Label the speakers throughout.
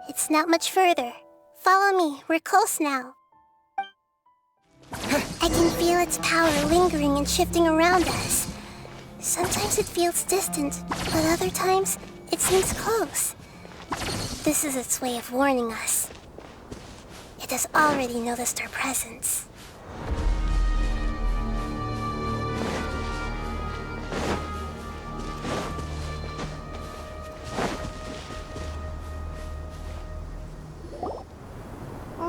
Speaker 1: It's not much further. Follow me, we're close now. I can feel its power lingering and shifting around us. Sometimes it feels distant, but other times it seems close. This is its way of warning us. It has already noticed our presence.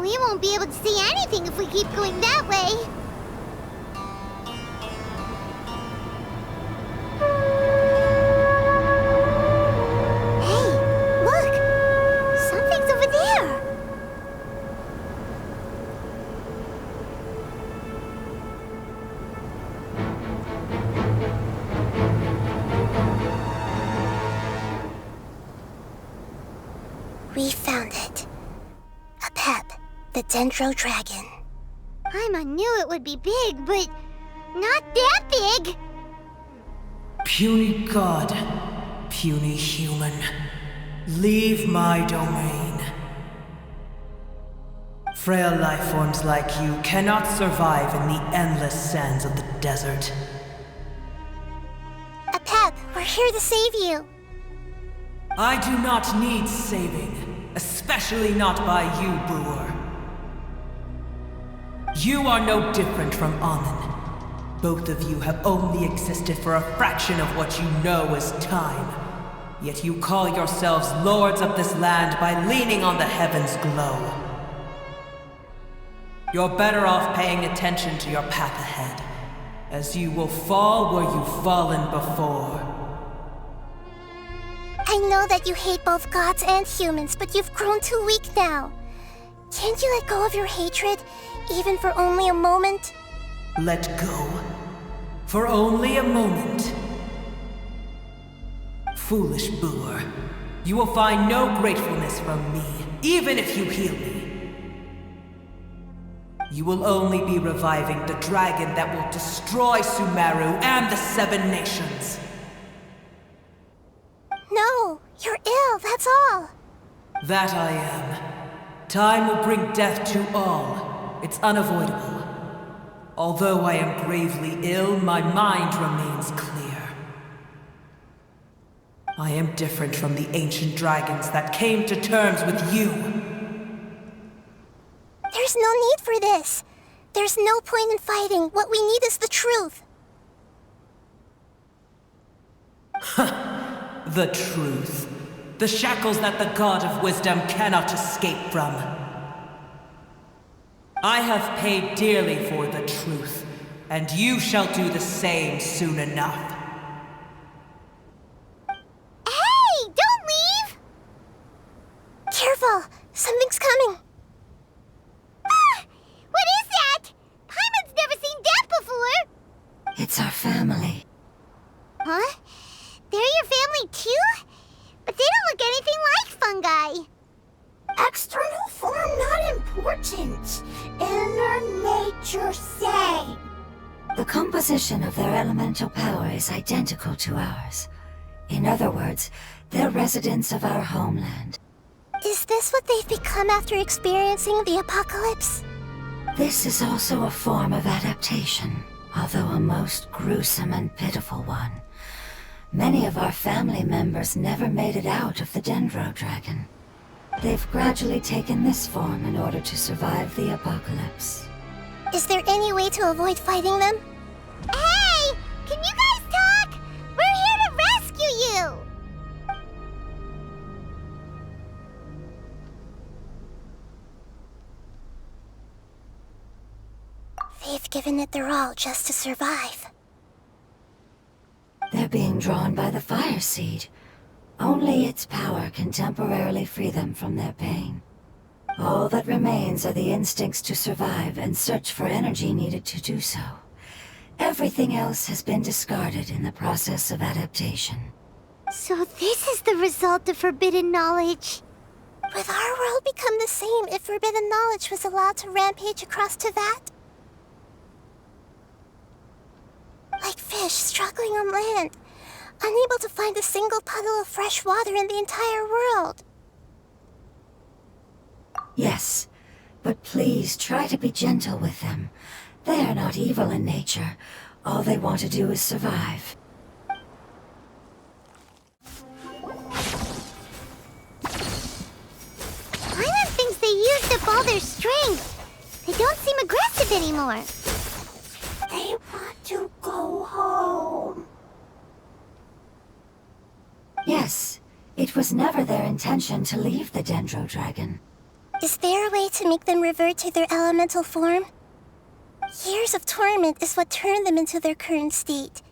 Speaker 2: We won't be able to see anything if we keep going that way. Hey, look! Something's over there!
Speaker 1: We found it. A pep, the Dendro Dragon.
Speaker 2: I knew it would be big, but not that big!
Speaker 3: Puny god, puny human, leave my domain. Frail life forms like you cannot survive in the endless sands of the desert.
Speaker 1: A pep, we're here to save you.
Speaker 3: I do not need saving, especially not by you, Brewer. You are no different from Amun. Both of you have only existed for a fraction of what you know as time. Yet you call yourselves lords of this land by leaning on the heavens' glow. You're better off paying attention to your path ahead, as you will fall where you've fallen before.
Speaker 1: I know that you hate both gods and humans, but you've grown too weak now. Can't you let go of your hatred, even for only a moment?
Speaker 3: Let go? For only a moment? Foolish Brewer, you will find no gratefulness from me, even if you heal me. You will only be reviving the dragon that will destroy Sumeru and the Seven Nations.
Speaker 1: No, you're ill, that's all.
Speaker 3: That I am. Time will bring death to all. It's unavoidable. Although I am gravely ill, my mind remains clear. I am different from the ancient dragons that came to terms with you.
Speaker 1: There's no need for this. There's no point in fighting. What we need is the truth.
Speaker 3: The truth. The shackles that the God of Wisdom cannot escape from. I have paid dearly for the truth, and you shall do the same soon enough.
Speaker 2: Hey, don't leave!
Speaker 1: Careful, something's coming.
Speaker 2: Ah! What is that? Paimon's never seen that before!
Speaker 4: It's our family.
Speaker 2: Huh? They're your family too? But they don't look anything like fungi.
Speaker 5: External form not important. Inner nature same.
Speaker 4: The composition of their elemental power is identical to ours. In other words, they're residents of our homeland.
Speaker 1: Is this what they've become after experiencing the apocalypse?
Speaker 4: This is also a form of adaptation, although a most gruesome and pitiful one. Many of our family members never made it out of the Dendro Dragon. They've gradually taken this form in order to survive the apocalypse.
Speaker 1: Is there any way to avoid fighting them?
Speaker 2: Hey! Can you guys talk? We're here to rescue you!
Speaker 1: They've given it their all just to survive.
Speaker 4: They're being drawn by the fire seed. Only its power can temporarily free them from their pain. All that remains are the instincts to survive and search for energy needed to do so. Everything else has been discarded in the process of adaptation.
Speaker 2: So this is the result of forbidden knowledge.
Speaker 1: Would our world become the same if forbidden knowledge was allowed to rampage across Tevat? Like fish struggling on land, unable to find a single puddle of fresh water in the entire world.
Speaker 4: Yes, but please try to be gentle with them. They are not evil in nature. All they want to do is survive.
Speaker 2: Paimon thinks they used up all their strength. They don't seem aggressive anymore.
Speaker 5: They want to go home.
Speaker 4: Yes, it was never their intention to leave the Dendro Dragon.
Speaker 1: Is there a way to make them revert to their elemental form? Years of torment is what turned them into their current state.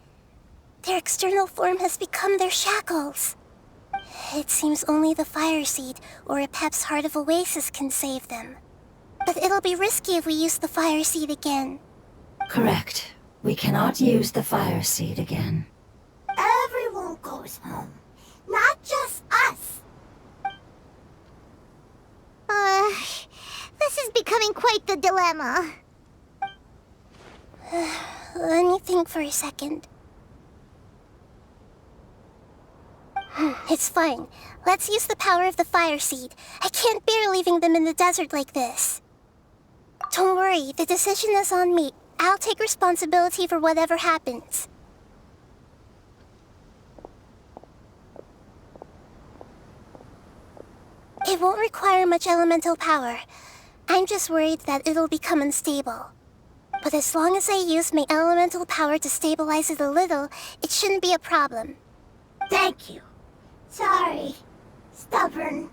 Speaker 1: Their external form has become their shackles. It seems only the Fire Seed or Apep's Heart of Oasis can save them. But it'll be risky if we use the Fire Seed again.
Speaker 4: Correct. We cannot use the Fire Seed again.
Speaker 5: Everyone goes home, not just us.
Speaker 2: This is becoming quite the dilemma.
Speaker 1: Let me think for a second. It's fine. Let's use the power of the Fire Seed. I can't bear leaving them in the desert like this. Don't worry, the decision is on me. I'll take responsibility for whatever happens. It won't require much elemental power. I'm just worried that it'll become unstable. But as long as I use my elemental power to stabilize it a little, it shouldn't be a problem.
Speaker 5: Thank you. Sorry. Stubborn.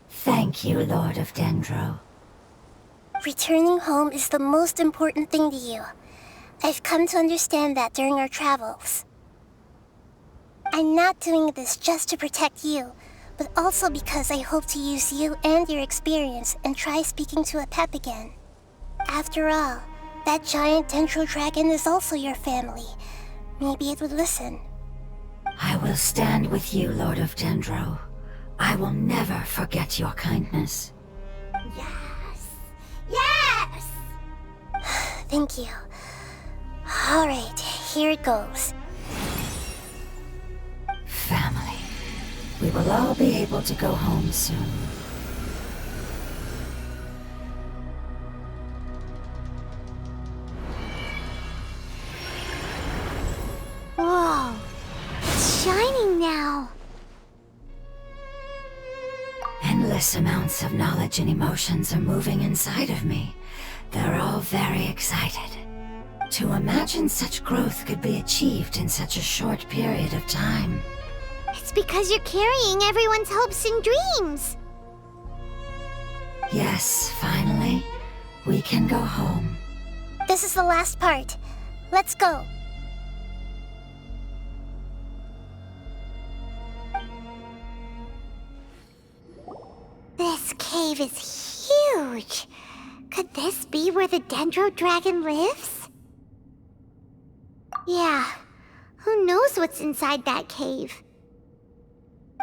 Speaker 4: Thank you, Lord of Dendro.
Speaker 1: Returning home is the most important thing to you. I've come to understand that during our travels. I'm not doing this just to protect you, but also because I hope to use you and your experience and try speaking to Apep again. After all, that giant Dendro Dragon is also your family. Maybe it would listen.
Speaker 4: I will stand with you, Lord of Dendro. I will never forget your kindness.
Speaker 5: Yes. Yes!
Speaker 1: Thank you. Alright, here it goes.
Speaker 4: Family. We will all be able to go home soon.
Speaker 2: Whoa, it's shining now.
Speaker 4: Endless amounts of knowledge and emotions are moving inside of me. They're all very excited. To imagine such growth could be achieved in such a short period of time.
Speaker 2: It's because you're carrying everyone's hopes and dreams.
Speaker 4: Yes, finally, we can go home.
Speaker 1: This is the last part. Let's go.
Speaker 2: This cave is huge. Could this be where the Dendro Dragon lives? Yeah, who knows what's inside that cave?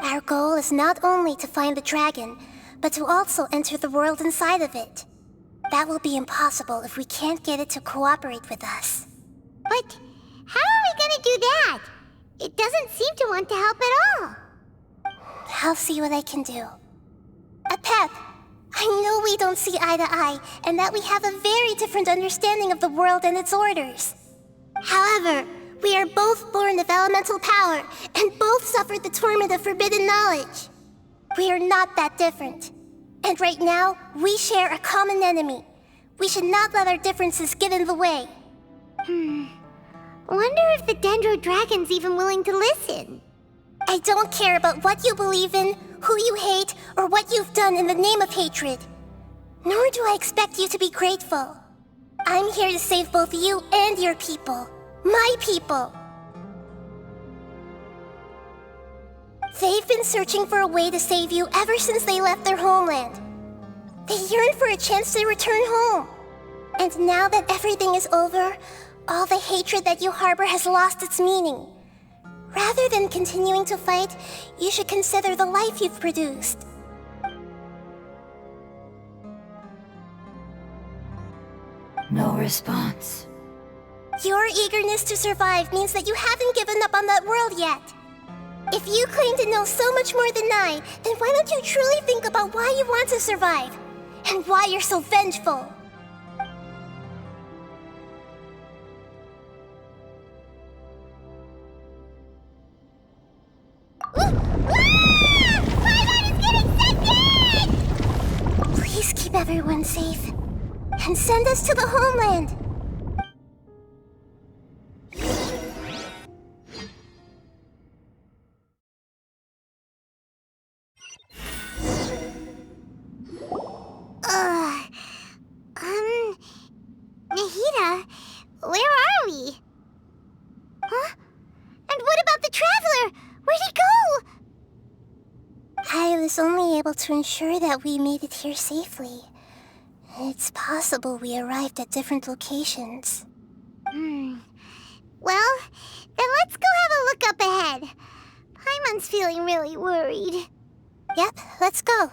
Speaker 1: Our goal is not only to find the dragon, but to also enter the world inside of it. That will be impossible if we can't get it to cooperate with us.
Speaker 2: But how are we gonna do that? It doesn't seem to want to help at all.
Speaker 1: I'll see what I can do. Apep, I know we don't see eye to eye, and that we have a very different understanding of the world and its orders. However, we are both born of elemental power, and both suffered the torment of forbidden knowledge. We are not that different. And right now, we share a common enemy. We should not let our differences get in the way.
Speaker 2: Wonder if the Dendro Dragon's even willing to listen.
Speaker 1: I don't care about what you believe in, who you hate, or what you've done in the name of hatred. Nor do I expect you to be grateful. I'm here to save both you and your people. My people. They've been searching for a way to save you ever since they left their homeland. They yearn for a chance to return home. And now that everything is over, all the hatred that you harbor has lost its meaning. Rather than continuing to fight, you should consider the life you've produced.
Speaker 4: No response.
Speaker 1: Your eagerness to survive means that you haven't given up on that world yet. If you claim to know so much more than I, then why don't you truly think about why you want to survive? And why you're so vengeful? Please keep everyone safe. And send us to the homeland.
Speaker 2: Nahida, where are we? Huh? And what about the Traveler? Where'd he go?
Speaker 1: I was only able to ensure that we made it here safely. It's possible we arrived at different locations.
Speaker 2: Well, then let's go have a look up ahead. Paimon's feeling really worried.
Speaker 1: Yep, let's go.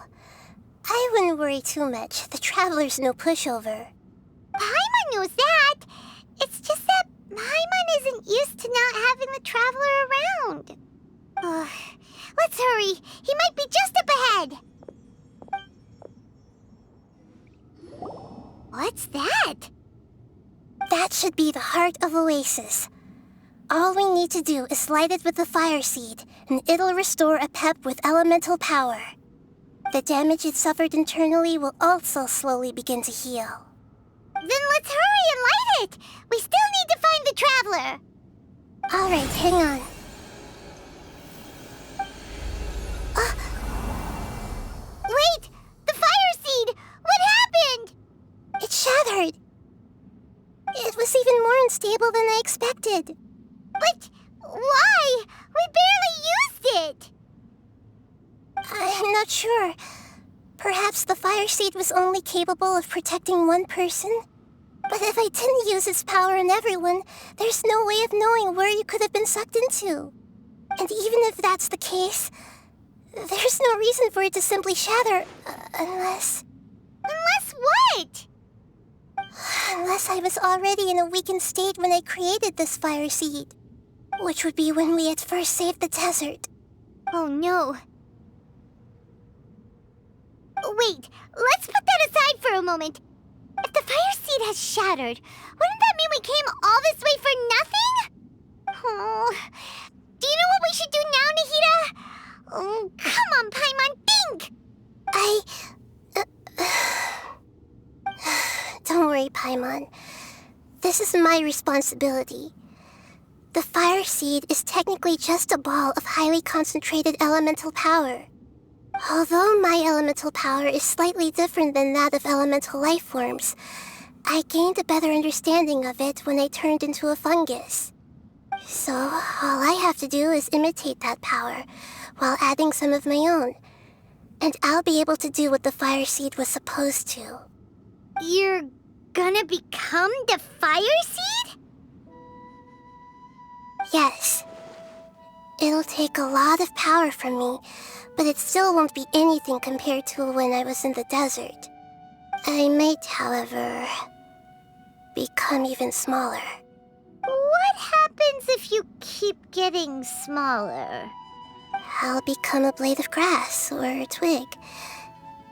Speaker 1: I wouldn't worry too much. The Traveler's no pushover.
Speaker 2: Paimon knows that. It's just that Paimon isn't used to not having the Traveler around. Let's hurry. He might be just up ahead. What's that?
Speaker 1: That should be the heart of Oasis. All we need to do is light it with the fire seed, and it'll restore a pep with elemental power. The damage it suffered internally will also slowly begin to heal.
Speaker 2: Then let's hurry and light it! We still need to find the Traveler!
Speaker 1: Alright, hang on.
Speaker 2: Wait! The fire seed! What happened?
Speaker 1: It shattered! It was even more unstable than I expected.
Speaker 2: But why? We barely used it!
Speaker 1: I'm not sure. Perhaps the fire seed was only capable of protecting one person? But if I didn't use its power on everyone, there's no way of knowing where you could have been sucked into. And even if that's the case, there's no reason for it to simply shatter, unless...
Speaker 2: Unless what?
Speaker 1: Unless I was already in a weakened state when I created this fire seed. Which would be when we had first saved the desert.
Speaker 2: Oh no. Wait, let's put that aside for a moment. If the fire seed has shattered, wouldn't that mean we came all this way for nothing? Oh, do you know what we should do now, Nahida? Oh, come on, Paimon, think!
Speaker 1: Don't worry, Paimon. This is my responsibility. The fire seed is technically just a ball of highly concentrated elemental power. Although my elemental power is slightly different than that of elemental life forms, I gained a better understanding of it when I turned into a fungus. So, all I have to do is imitate that power, while adding some of my own. And I'll be able to do what the fire seed was supposed to.
Speaker 2: You're gonna become the fire seed?
Speaker 1: Yes. It'll take a lot of power from me, but it still won't be anything compared to when I was in the desert. I might, however, become even smaller.
Speaker 2: What happens if you keep getting smaller?
Speaker 1: I'll become a blade of grass or a twig.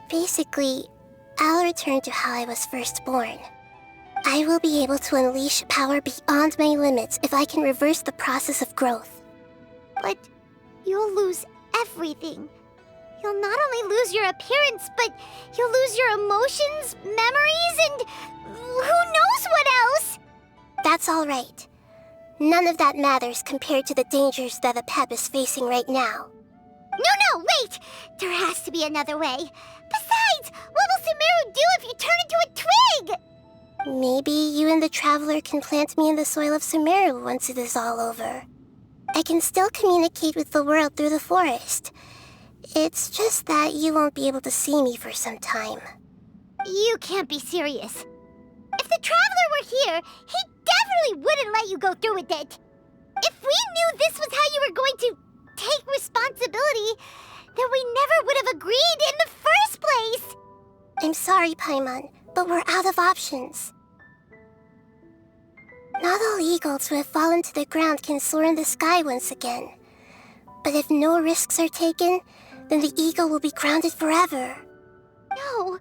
Speaker 1: Basically, I'll return to how I was first born. I will be able to unleash power beyond my limits if I can reverse the process of growth.
Speaker 2: But you'll lose everything. You'll not only lose your appearance, but you'll lose your emotions, memories, and who knows what else?
Speaker 1: That's all right. None of that matters compared to the dangers that the Pep is facing right now.
Speaker 2: No, wait! There has to be another way. Besides, what will Sumeru do if you turn into a twig?
Speaker 1: Maybe you and the Traveler can plant me in the soil of Sumeru once it is all over. I can still communicate with the world through the forest. It's just that you won't be able to see me for some time.
Speaker 2: You can't be serious. If the Traveler were here, he definitely wouldn't let you go through with it. If we knew this was how you were going to take responsibility, then we never would have agreed in the first place.
Speaker 1: I'm sorry, Paimon, but we're out of options. Not all eagles who have fallen to the ground can soar in the sky once again. But if no risks are taken, then the eagle will be grounded forever.
Speaker 2: No.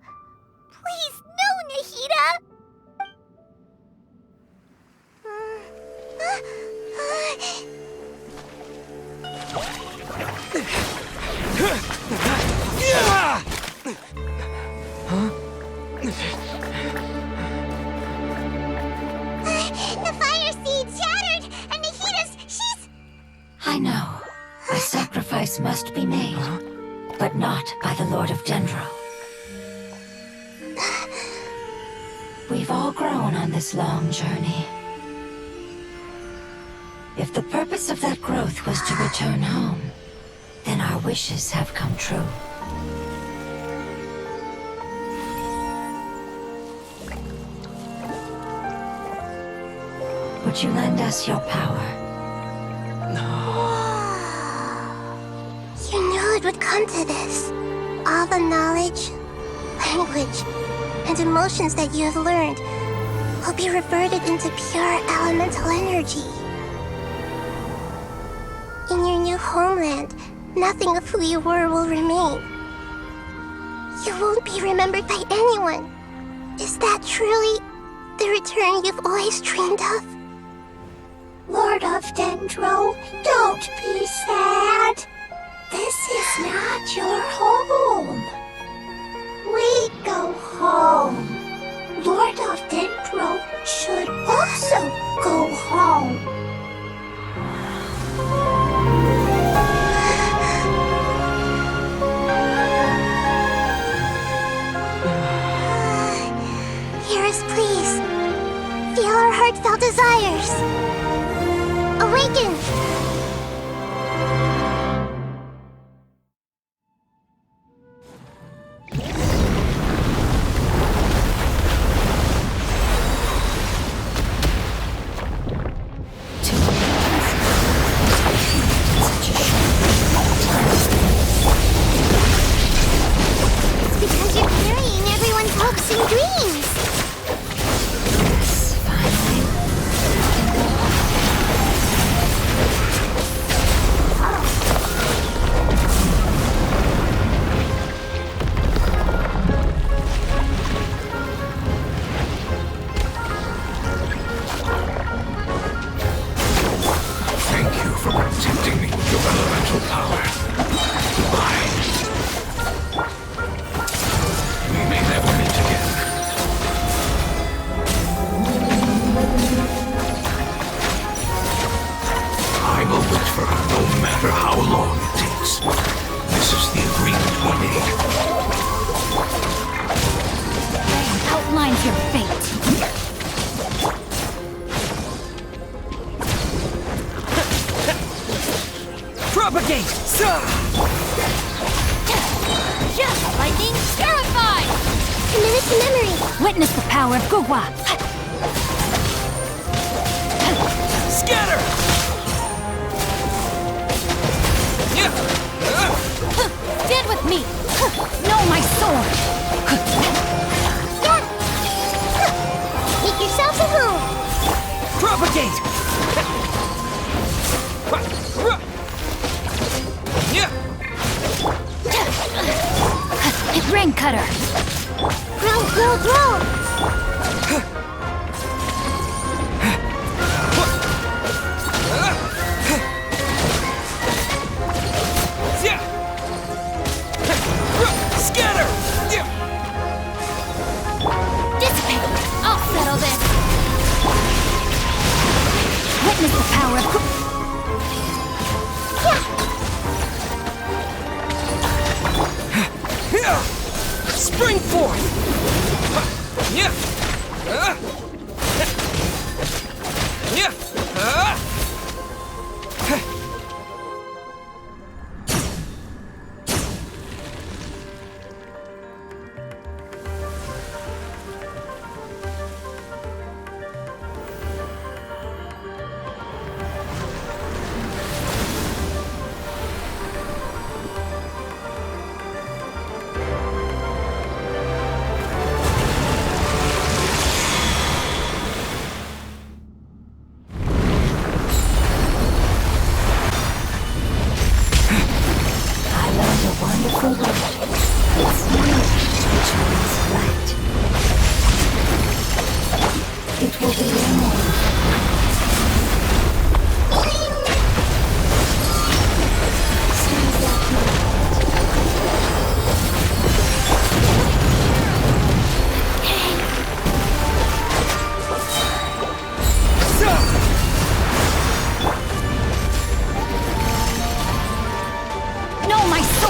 Speaker 2: Please, no, Nahida! The fire seed shattered, and she's...
Speaker 4: I know. A sacrifice must be made, but not by the Lord of Dendro. We've all grown on this long journey. If the purpose of that growth was to return home, then our wishes have come true. Would you lend us your power?
Speaker 1: You knew it would come to this. All the knowledge, language, and emotions that you have learned will be reverted into pure elemental energy. In your new homeland, nothing of who you were will remain. You won't be remembered by anyone. Is that truly the return you've always dreamed of?
Speaker 5: Lord of Dendro, don't be sad. This is not your home. We go home. Lord of Dendro should also go home.
Speaker 1: Hear us, please. Feel our heartfelt desires. Awaken!
Speaker 2: It's because you're carrying everyone's hopes and dreams.
Speaker 4: Yes, finally.
Speaker 6: Thank you for protecting me with your elemental power. Goodbye. We may never meet again. I will wait for her no matter how long it takes. This is the agreement we made.
Speaker 2: Outlines your fate.
Speaker 7: Propagate!
Speaker 2: Lightning terrified!
Speaker 1: Commit to memory.
Speaker 2: Witness the power of Gugwa.
Speaker 7: Scatter!
Speaker 2: Stand with me. Know my sword.
Speaker 1: Yeah! Make yourselves at home.
Speaker 7: Propagate!
Speaker 2: Ring cutter.
Speaker 1: Grow!
Speaker 7: Scatter!
Speaker 2: Dissipate. I'll settle this. Witness the power of...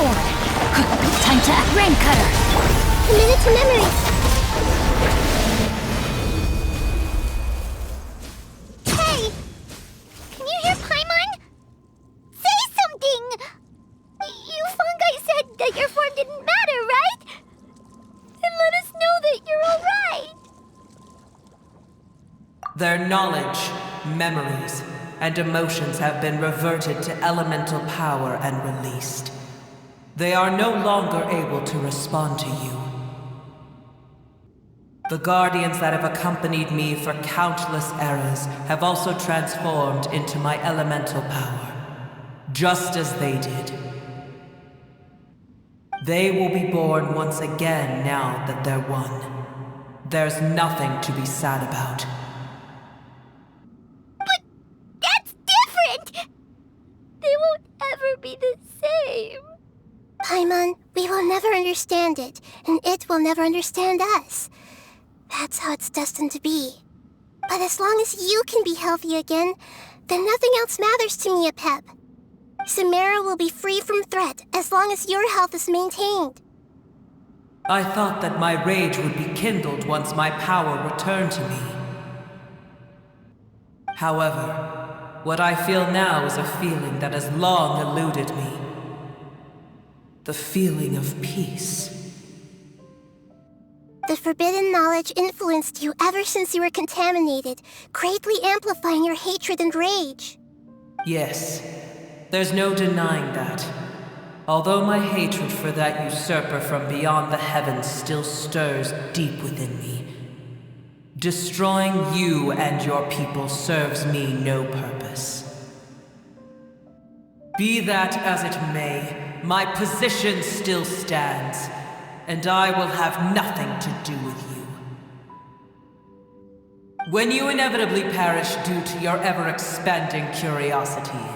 Speaker 2: forward. Time to act Rain Cutter.
Speaker 1: Commit it to memory.
Speaker 2: Hey! Can you hear Paimon? Say something! You fungi said that your form didn't matter, right? And let us know that you're alright.
Speaker 3: Their knowledge, memories, and emotions have been reverted to elemental power and released. They are no longer able to respond to you. The guardians that have accompanied me for countless eras have also transformed into my elemental power, just as they did. They will be born once again now that they're one. There's nothing to be sad about.
Speaker 2: But that's different! They won't ever be the same.
Speaker 1: Paimon, we will never understand it, and it will never understand us. That's how it's destined to be. But as long as you can be healthy again, then nothing else matters to me, Apep. Samara will be free from threat as long as your health is maintained.
Speaker 3: I thought that my rage would be kindled once my power returned to me. However, what I feel now is a feeling that has long eluded me. The feeling of peace.
Speaker 1: The forbidden knowledge influenced you ever since you were contaminated, greatly amplifying your hatred and rage.
Speaker 3: Yes, there's no denying that. Although my hatred for that usurper from beyond the heavens still stirs deep within me, destroying you and your people serves me no purpose. Be that as it may, my position still stands, and I will have nothing to do with you. When you inevitably perish due to your ever-expanding curiosity,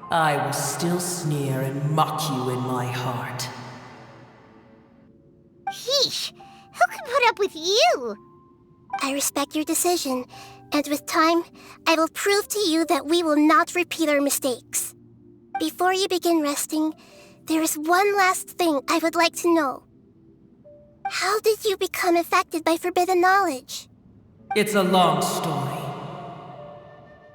Speaker 3: I will still sneer and mock you in my heart.
Speaker 2: Yeesh! Who can put up with you?
Speaker 1: I respect your decision, and with time, I will prove to you that we will not repeat our mistakes. Before you begin resting, there is one last thing I would like to know. How did you become affected by forbidden knowledge?
Speaker 3: It's a long story.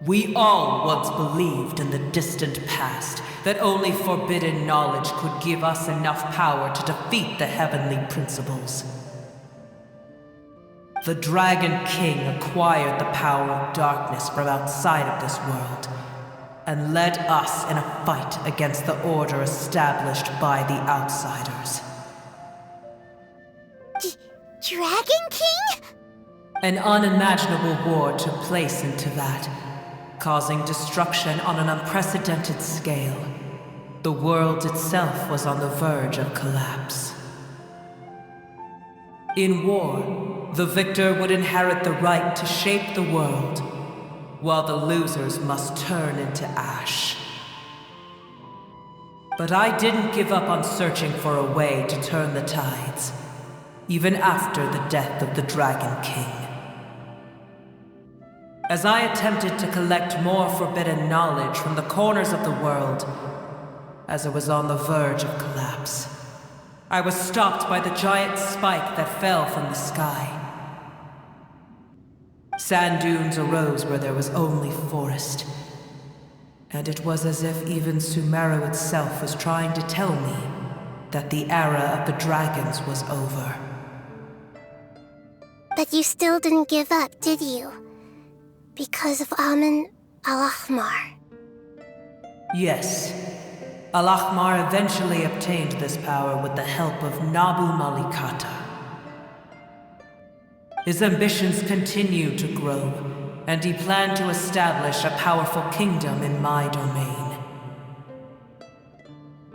Speaker 3: We all once believed in the distant past that only forbidden knowledge could give us enough power to defeat the heavenly principles. The Dragon King acquired the power of darkness from outside of this world, and led us in a fight against the order established by the outsiders.
Speaker 2: Dragon King?
Speaker 3: An unimaginable war took place into that, causing destruction on an unprecedented scale. The world itself was on the verge of collapse. In war, the victor would inherit the right to shape the world, while the losers must turn into ash. But I didn't give up on searching for a way to turn the tides, even after the death of the Dragon King. As I attempted to collect more forbidden knowledge from the corners of the world, as it was on the verge of collapse, I was stopped by the giant spike that fell from the sky. Sand dunes arose where there was only forest, and it was as if even Sumeru itself was trying to tell me that the era of the dragons was over.
Speaker 1: But you still didn't give up, did you? Because of Amun Al-Ahmar.
Speaker 3: Yes. Al-Ahmar eventually obtained this power with the help of Nabu Malikata. His ambitions continued to grow, and he planned to establish a powerful kingdom in my domain.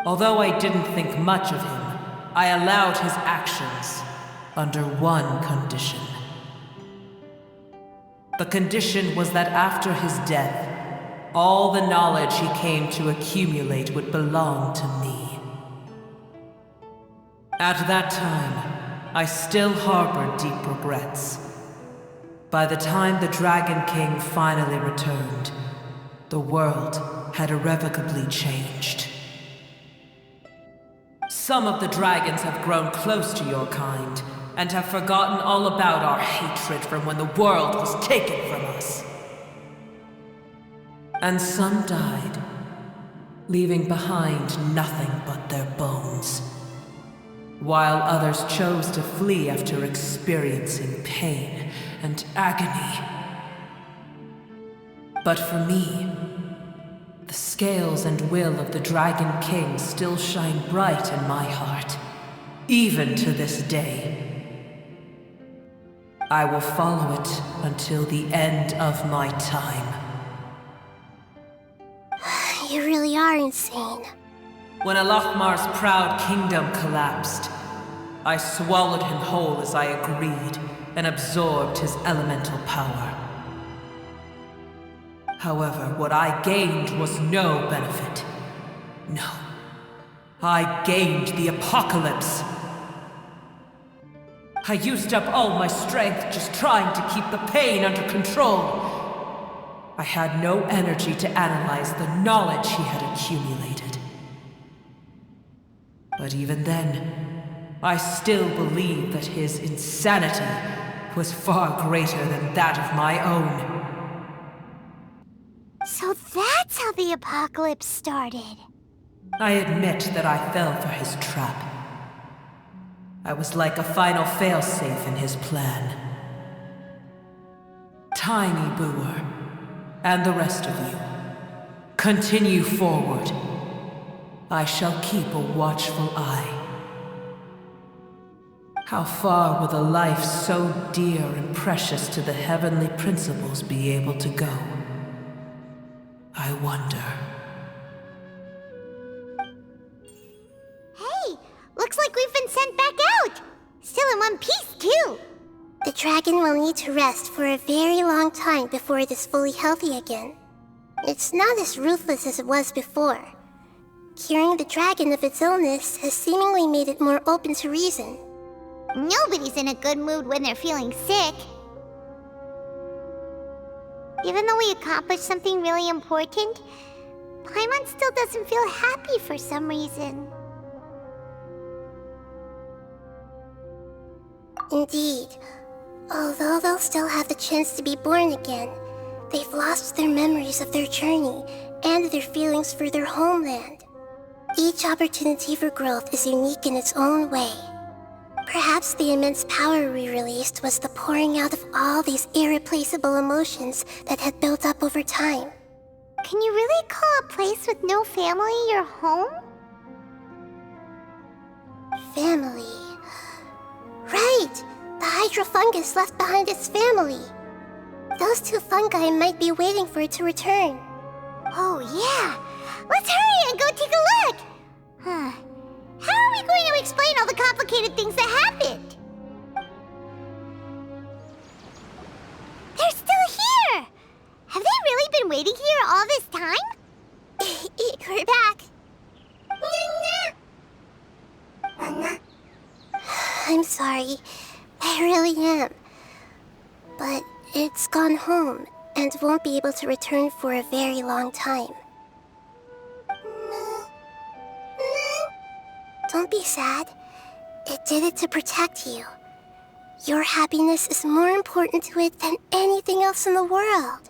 Speaker 3: Although I didn't think much of him, I allowed his actions under one condition. The condition was that after his death, all the knowledge he came to accumulate would belong to me. At that time, I still harbored deep regrets. By the time the Dragon King finally returned, the world had irrevocably changed. Some of the dragons have grown close to your kind, and have forgotten all about our hatred from when the world was taken from us. And some died, leaving behind nothing but their bones, while others chose to flee after experiencing pain and agony. But for me, the scales and will of the Dragon King still shine bright in my heart, even to this day. I will follow it until the end of my time.
Speaker 1: You really are insane.
Speaker 3: When Alachmar's proud kingdom collapsed, I swallowed him whole as I agreed, and absorbed his elemental power. However, what I gained was no benefit. No. I gained the apocalypse. I used up all my strength just trying to keep the pain under control. I had no energy to analyze the knowledge he had accumulated. But even then, I still believed that his insanity was far greater than that of my own.
Speaker 2: So that's how the apocalypse started.
Speaker 3: I admit that I fell for his trap. I was like a final failsafe in his plan. Tiny Booer, and the rest of you, continue forward. I shall keep a watchful eye. How far will a life so dear and precious to the heavenly principles be able to go? I wonder.
Speaker 2: Hey, looks like we've been sent back out. Still in one piece, too.
Speaker 1: The dragon will need to rest for a very long time before it is fully healthy again. It's not as ruthless as it was before. Curing the dragon of its illness has seemingly made it more open to reason.
Speaker 2: Nobody's in a good mood when they're feeling sick. Even though we accomplished something really important, Paimon still doesn't feel happy for some reason.
Speaker 1: Indeed. Although they'll still have the chance to be born again, they've lost their memories of their journey and their feelings for their homeland. Each opportunity for growth is unique in its own way. Perhaps the immense power we released was the pouring out of all these irreplaceable emotions that had built up over time.
Speaker 2: Can you really call a place with no family your home?
Speaker 1: Family. Right! The hydrofungus left behind its family. Those two fungi might be waiting for it to return.
Speaker 2: Oh, yeah! Let's hurry and go take a look! Huh. How are we going to explain all the complicated things that happened? They're still here! Have they really been waiting here all this time?
Speaker 1: We're back. I'm sorry. I really am. But it's gone home and won't be able to return for a very long time. Don't be sad. It did it to protect you. Your happiness is more important to it than anything else in the world.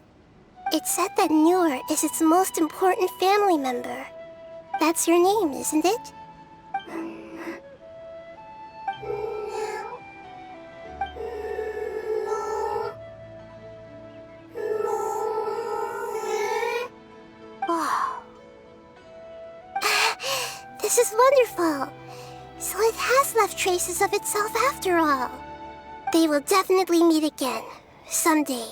Speaker 1: It's said that Newer is its most important family member. That's your name, isn't it? Oh. This is wonderful. So it has left traces of itself after all. They will definitely meet again, someday.